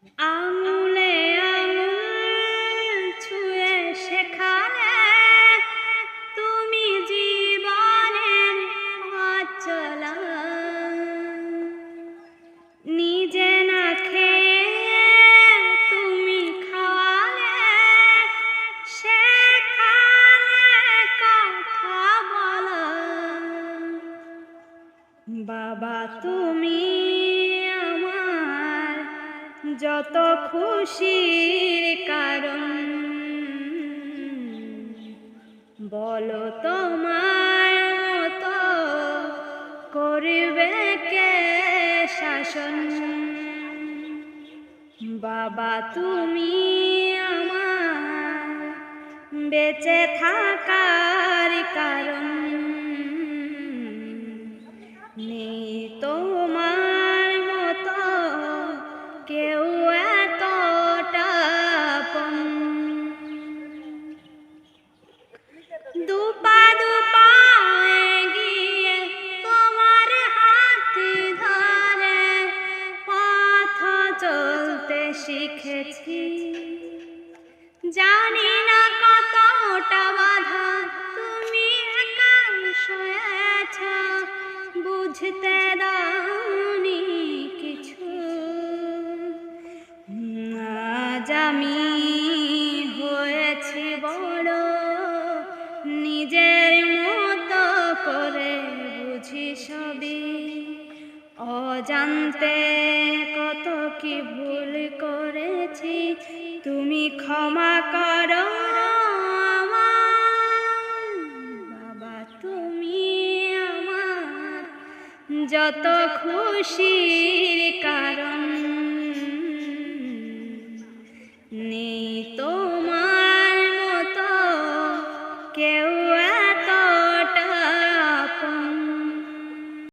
আঙুলে আঙুল ছুঁয়ে সেখানে তুমি জীবনের পথ চলা। নিজে না খেয়ে তুমি খাওয়ালে সেখানে কথা বলা। বাবা তুমি আমার যত খুশির কারণ, বলো তোমার মতো করবে কে শাসন। বাবা তুমি আমার বেঁচে থাকার কারণ, নেই তোমার মতো কেউ এতটা আপন। দুপা দুপা এগিয়ে তোমার হাত ধরে পথ চলতে শিখেছি। জানি না কতটা বাধা তুমি একা সয়েছ, বুঝতে দাওনি কিছু। আজ আমি হয়েছি বড়, নিজের মতো করে বুঝি সবই। অজান্তে কত কি ভুল করেছি, তুমি ক্ষমা করো আমায়। বাবা তুমি আমার যত খুশির কারণ।